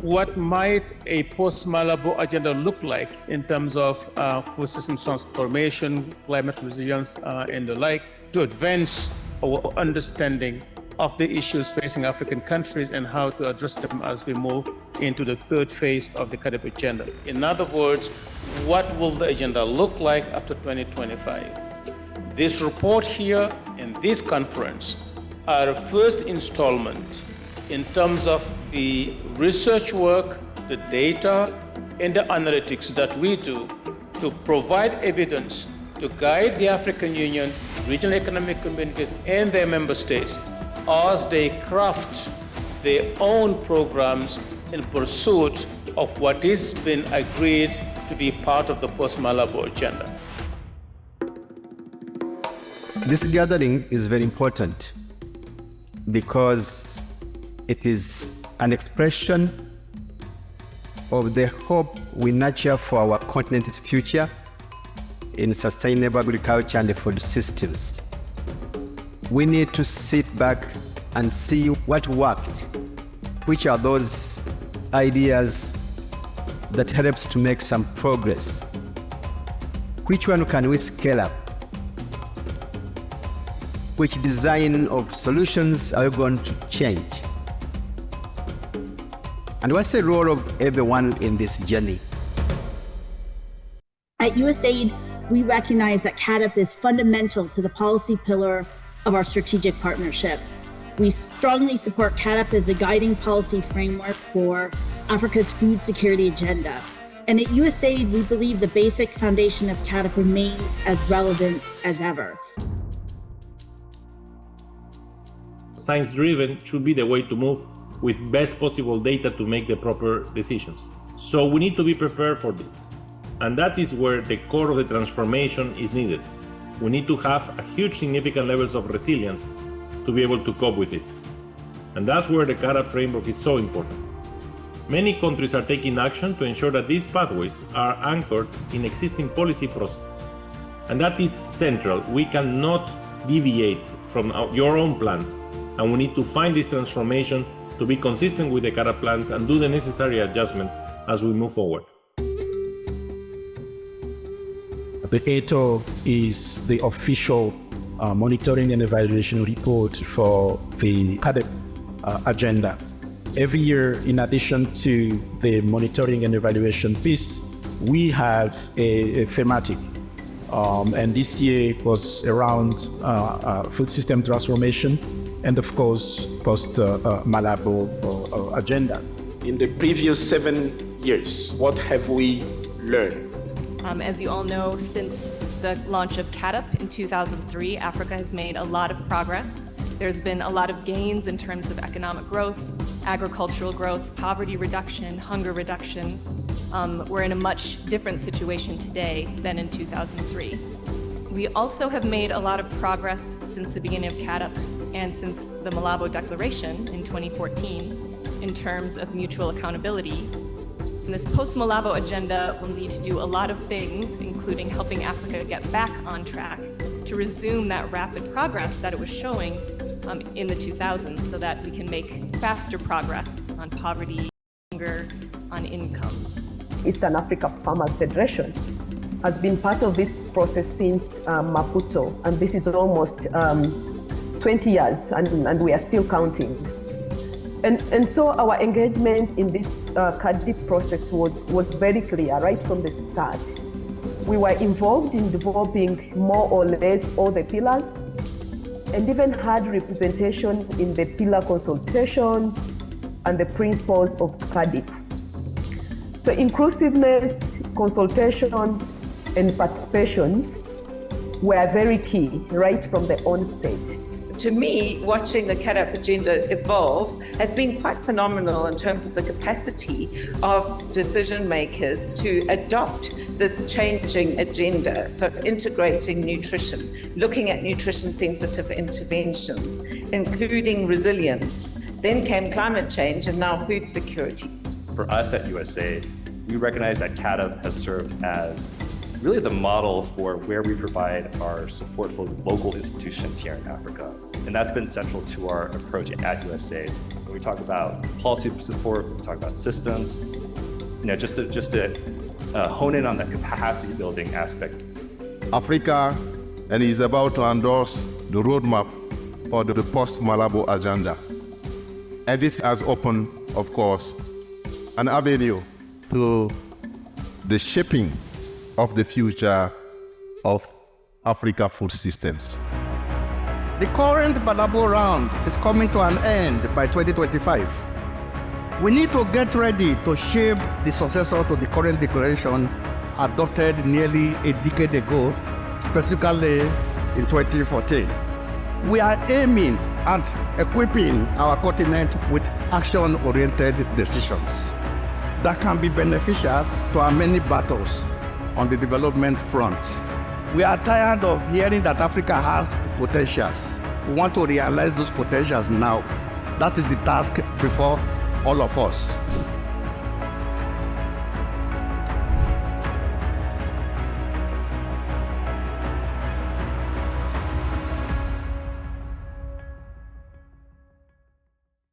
what might a post-Malabo agenda look like in terms of food system transformation, climate resilience, and the like, to advance our understanding of the issues facing African countries and how to address them as we move into the third phase of the CAADP agenda. In other words, what will the agenda look like after 2025? This report here and this conference are a first installment in terms of the research work, the data, and the analytics that we do to provide evidence to guide the African Union, regional economic communities, and their member states as they craft their own programs in pursuit of what is been agreed to be part of the post-Malabo agenda. This gathering is very important because it is an expression of the hope we nurture for our continent's future in sustainable agriculture and food systems. We need to sit back and see what worked, which are those ideas that helps to make some progress. Which one can we scale up? Which design of solutions are we going to change? And what's the role of everyone in this journey? At USAID, we recognize that CAADP is fundamental to the policy pillar of our strategic partnership. We strongly support CAADP as a guiding policy framework for Africa's food security agenda. And at USAID, we believe the basic foundation of CAADP remains as relevant as ever. Science-driven should be the way to move with best possible data to make the proper decisions. So we need to be prepared for this. And that is where the core of the transformation is needed. We need to have a huge significant levels of resilience to be able to cope with this. And that's where the CAADP framework is so important. Many countries are taking action to ensure that these pathways are anchored in existing policy processes. And that is central. We cannot deviate from your own plans. And we need to find this transformation to be consistent with the CAADP plans and do the necessary adjustments as we move forward. The ATO is the official monitoring and evaluation report for the CAADP agenda. Every year, in addition to the monitoring and evaluation piece, we have a thematic. And this year was around food system transformation and, of course, post-Malabo agenda. In the previous 7 years, what have we learned? As you all know, since the launch of CAADP in 2003, Africa has made a lot of progress. There's been a lot of gains in terms of economic growth, agricultural growth, poverty reduction, hunger reduction. We're in a much different situation today than in 2003. We also have made a lot of progress since the beginning of CAADP and since the Malabo Declaration in 2014 in terms of mutual accountability. And this post-Malabo agenda will need to do a lot of things, including helping Africa get back on track to resume that rapid progress that it was showing in the 2000s so that we can make faster progress on poverty, hunger, on incomes. Eastern Africa Farmers Federation has been part of this process since Maputo, and this is almost 20 years, and we are still counting. And so our engagement in this CAADP process was very clear right from the start. We were involved in developing more or less all the pillars, and even had representation in the pillar consultations and the principles of CAADP. So inclusiveness, consultations, and participations were very key right from the onset. To me, watching the CAADP agenda evolve has been quite phenomenal in terms of the capacity of decision makers to adopt this changing agenda. So integrating nutrition, looking at nutrition sensitive interventions, including resilience. Then came climate change and now food security. For us at USAID, we recognize that CAADP has served as really the model for where we provide our support for local institutions here in Africa. And that's been central to our approach at USAID. When we talk about policy support, we talk about systems, just to hone in on that capacity building aspect. Africa and is about to endorse the roadmap for the post-Malabo agenda. And this has opened, of course, an avenue to the shaping of the future of Africa food systems. The current Malabo round is coming to an end by 2025. We need to get ready to shape the successor to the current declaration adopted nearly a decade ago, specifically in 2014. We are aiming at equipping our continent with action-oriented decisions that can be beneficial to our many battles on the development front. We are tired of hearing that Africa has potentials. We want to realize those potentials now. That is the task before all of us.